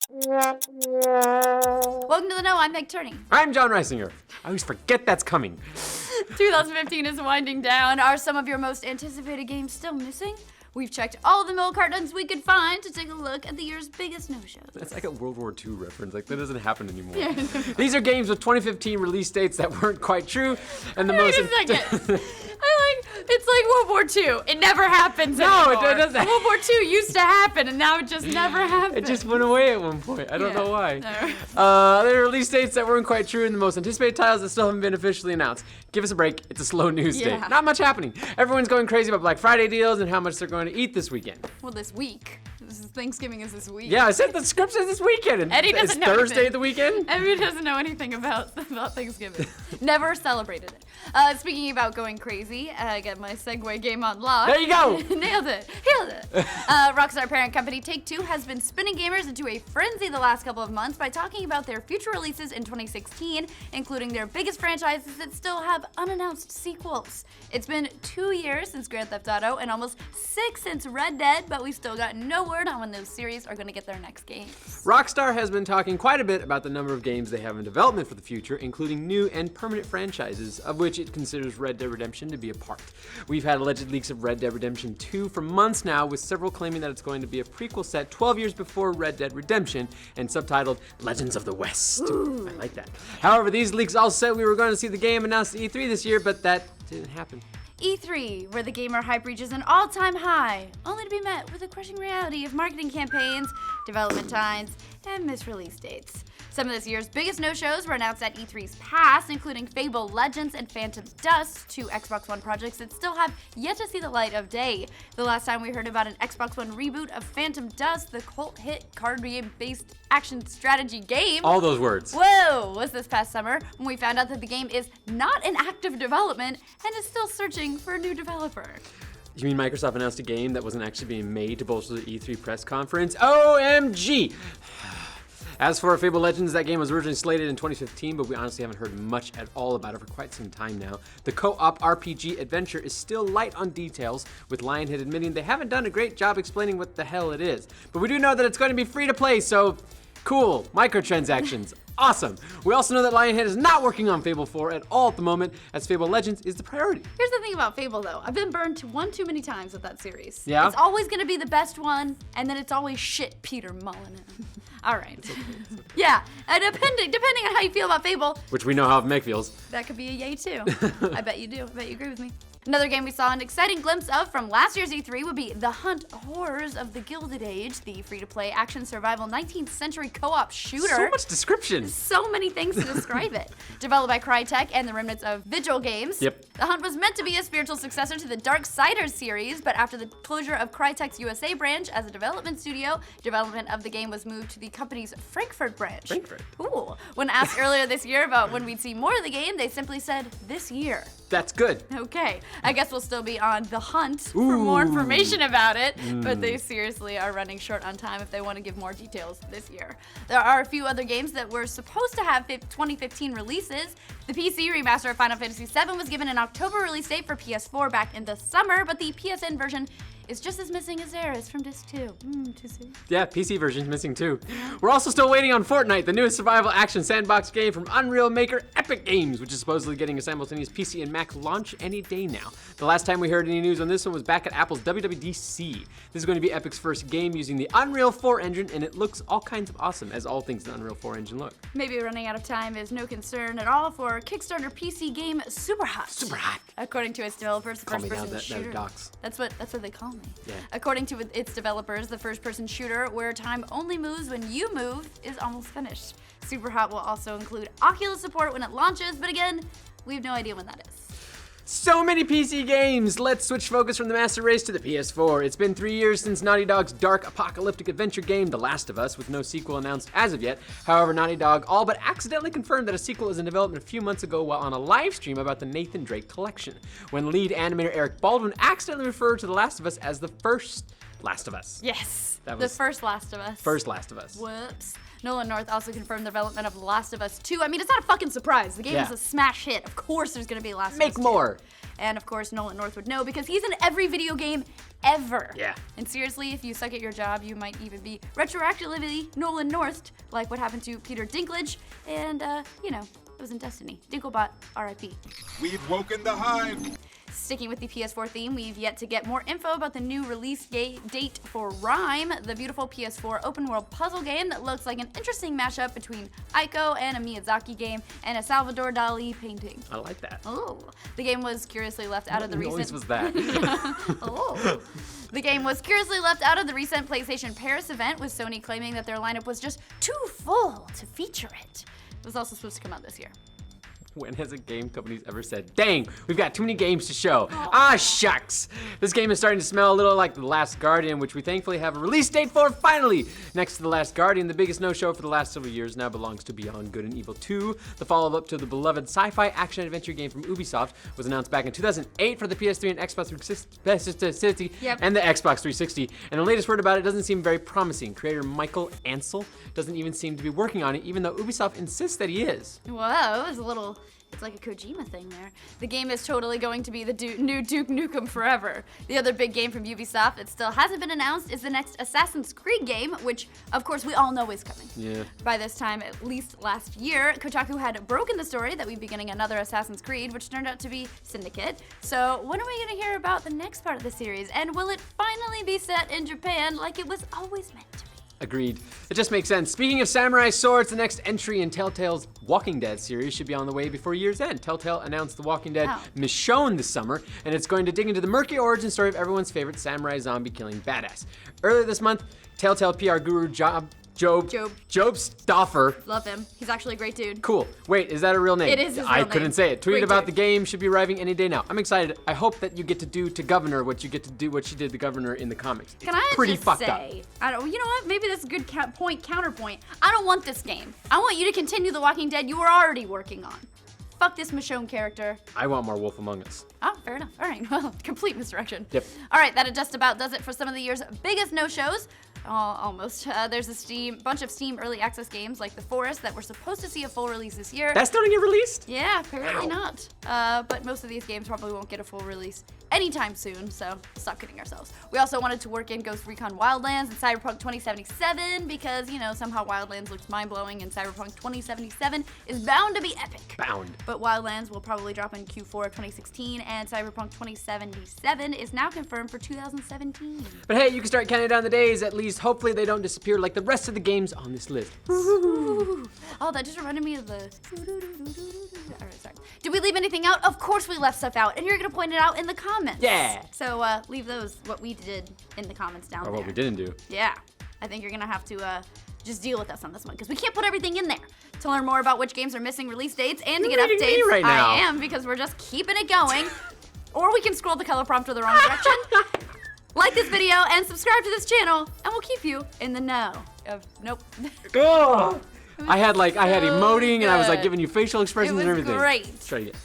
Welcome to the Know, I'm Turney. I'm John Reisinger. I always forget that's coming. 2015 is winding down. Are some of your most anticipated games still missing? We've checked all the milk cartons we could find to take a look at the year's biggest no-shows. That's like a World War II reference. Like, that doesn't happen anymore. Yeah. These are games with 2015 release dates that weren't quite true, and the most... Wait a second. It's like World War II. It never happens anymore. No, it doesn't. World War II used to happen, and now it just never happens. It just went away at one point. I don't know why. No. There are release dates that weren't quite true, and the most anticipated titles that still haven't been officially announced. Give us a break. It's a slow news day. Not much happening. Everyone's going crazy about Black Friday deals and how much they're going to eat this weekend. Well, this week. Thanksgiving is this week. Yeah, I said the script says this weekend. And Eddie doesn't know Thursday anything. the weekend? Eddie doesn't know anything about Thanksgiving. Never celebrated it. Speaking about going crazy, I got my segue game on lock. There you go. Nailed it. Rockstar parent company Take-Two has been spinning gamers into a frenzy the last couple of months by talking about their future releases in 2016, including their biggest franchises that still have unannounced sequels. It's been 2 years since Grand Theft Auto and almost 6 since Red Dead, but we've still got no word on when those series are going to get their next games. Rockstar has been talking quite a bit about the number of games they have in development for the future, including new and permanent franchises, of which it considers Red Dead Redemption to be a part. We've had alleged leaks of Red Dead Redemption 2 for months now, with several claiming that it's going to be a prequel set 12 years before Red Dead Redemption and subtitled Legends of the West. Ooh. I like that. However, these leaks all said we were going to see the game announced at E3 this year, but that didn't happen. E3, where the gamer hype reaches an all-time high, only to be met with the crushing reality of marketing campaigns, development times, and missed release dates. Some of this year's biggest no-shows were announced at E3's past, including Fable Legends and Phantom Dust, two Xbox One projects that still have yet to see the light of day. The last time we heard about an Xbox One reboot of Phantom Dust, the cult hit card game-based action strategy game. All those words. Whoa, was this past summer when we found out that the game is not in active development and is still searching for a new developer. You mean Microsoft announced a game that wasn't actually being made to bolster the E3 press conference? OMG! As for Fable Legends, that game was originally slated in 2015, but we honestly haven't heard much at all about it for quite some time now. The co-op RPG adventure is still light on details, with Lionhead admitting they haven't done a great job explaining what the hell it is. But we do know that it's going to be free to play, so cool. Microtransactions. Awesome. We also know that Lionhead is not working on Fable 4 at all at the moment, as Fable Legends is the priority. Here's the thing about Fable, though. I've been burned one too many times with that series. Yeah? It's always going to be the best one, and then it's always shit Peter Molyneux. All right. It's okay. Yeah, and depending on how you feel about Fable, which we know how Meg feels, that could be a yay too. I bet you do. I bet you agree with me. Another game we saw an exciting glimpse of from last year's E3 would be The Hunt Horrors of the Gilded Age, the free-to-play action survival 19th century co-op shooter. So much description. So many things to describe it. Developed by Crytek and the remnants of Vigil Games. Yep. The Hunt was meant to be a spiritual successor to the Darksiders series, but after the closure of Crytek's USA branch as a development studio, development of the game was moved to the company's Frankfurt branch. Frankfurt. Ooh. When asked earlier this year about when we'd see more of the game, they simply said, this year. That's good. Okay, I guess we'll still be on the hunt for more information about it, but they seriously are running short on time if they want to give more details this year. There are a few other games that were supposed to have 2015 releases. The PC remaster of Final Fantasy VII was given an October release date for PS4 back in the summer, but the PSN version is just as missing as Ares from Disc 2. Too soon. Yeah, PC version's missing too. We're also still waiting on Fortnite, the newest survival action sandbox game from Unreal maker Epic Games, which is supposedly getting a simultaneous PC and Mac launch any day now. The last time we heard any news on this one was back at Apple's WWDC. This is going to be Epic's first game using the Unreal 4 engine, and it looks all kinds of awesome, as all things in the Unreal 4 engine look. Maybe running out of time is no concern at all for Kickstarter PC game Superhot. Superhot. According to its developers, the first-person shooter. Docs. That's what they call me. Yeah. According to its developers, the first-person shooter, where time only moves when you move, is almost finished. Superhot will also include Oculus support when it launches, but again, we have no idea when that is. So many PC games! Let's switch focus from the Master Race to the PS4. It's been 3 years since Naughty Dog's dark apocalyptic adventure game, The Last of Us, with no sequel announced as of yet. However, Naughty Dog all but accidentally confirmed that a sequel is in development a few months ago while on a live stream about the Nathan Drake collection, when lead animator Eric Baldwin accidentally referred to The Last of Us as the first Last of Us. Yes. That the was first Last of Us. First Last of Us. Whoops. Nolan North also confirmed the development of The Last of Us 2. I mean, it's not a fucking surprise. The game is a smash hit. Of course there's going to be a Last of Us 2. Make more. And of course, Nolan North would know because he's in every video game ever. Yeah. And seriously, if you suck at your job, you might even be retroactively Nolan North, like what happened to Peter Dinklage. And, it was in Destiny. Dinklebot, RIP. We've woken the hive. Sticking with the PS4 theme, we've yet to get more info about the new release date for Rime, the beautiful PS4 open-world puzzle game that looks like an interesting mashup between Ico and a Miyazaki game and a Salvador Dali painting. I like that. Oh, the game was curiously left out of the recent. What noise was that? Oh. The game was curiously left out of the recent PlayStation Paris event, with Sony claiming that their lineup was just too full to feature it. It was also supposed to come out this year. When has a game company ever said, dang, we've got too many games to show? Ah, shucks. This game is starting to smell a little like The Last Guardian, which we thankfully have a release date for finally. Next to The Last Guardian, the biggest no-show for the last several years now belongs to Beyond Good and Evil 2. The follow-up to the beloved sci-fi action-adventure game from Ubisoft was announced back in 2008 for the PS3 and Xbox 360 and the Xbox 360. And the latest word about it doesn't seem very promising. Creator Michael Ansel doesn't even seem to be working on it, even though Ubisoft insists that he is. Whoa, it was a little... It's like a Kojima thing there. The game is totally going to be the new Duke Nukem forever. The other big game from Ubisoft that still hasn't been announced is the next Assassin's Creed game, which, of course, we all know is coming. Yeah. By this time, at least last year, Kotaku had broken the story that we'd be getting another Assassin's Creed, which turned out to be Syndicate. So when are we going to hear about the next part of the series? And will it finally be set in Japan like it was always meant to be? Agreed. It just makes sense. Speaking of samurai swords, the next entry in Telltale's Walking Dead series should be on the way before year's end. Telltale announced The Walking Dead Michonne this summer, and it's going to dig into the murky origin story of everyone's favorite samurai zombie killing badass. Earlier this month, Telltale PR guru Job Stoffer. Love him. He's actually a great dude. Cool. Wait, is that a real name? It is his real I name. couldn't say it. Tweeted Great about dude. the game should be arriving any day now. I'm excited. I hope that you get to do to Governor what you get to do what she did to Governor in the comics. Can I pretty just fucked say, up. you know what? Maybe that's a good counterpoint. I don't want this game. I want you to continue The Walking Dead you were already working on. Fuck this Michonne character. I want more Wolf Among Us. Oh, fair enough. All right, well, complete misdirection. Yep. All right, that just about does it for some of the year's biggest no-shows. Almost. There's a bunch of Steam early access games like The Forest that were supposed to see a full release this year. That's starting to get released? Yeah, apparently not. But most of these games probably won't get a full release anytime soon, so stop kidding ourselves. We also wanted to work in Ghost Recon Wildlands and Cyberpunk 2077 because, somehow Wildlands looks mind-blowing and Cyberpunk 2077 is bound to be epic. Bound. But Wildlands will probably drop in Q4 of 2016, and Cyberpunk 2077 is now confirmed for 2017. But hey, you can start counting down the days. At least hopefully they don't disappear like the rest of the games on this list. Ooh. Oh, that just reminded me of the... All right, sorry. Did we leave anything out? Of course we left stuff out, and you're going to point it out in the comments. Yeah. So leave what we did in the comments down Or there. what we didn't do. Yeah. I think you're going to have to just deal with us on this one, because we can't put everything in there. To learn more about which games are missing release dates and to get You're reading me updates, right now. I am, because we're just keeping it going. Or we can scroll the color prompter the wrong direction. Like this video and subscribe to this channel, and we'll keep you in the know. Nope. Ugh. I had emoting and I was good. giving you facial expressions It was and everything. great. Let's try it again.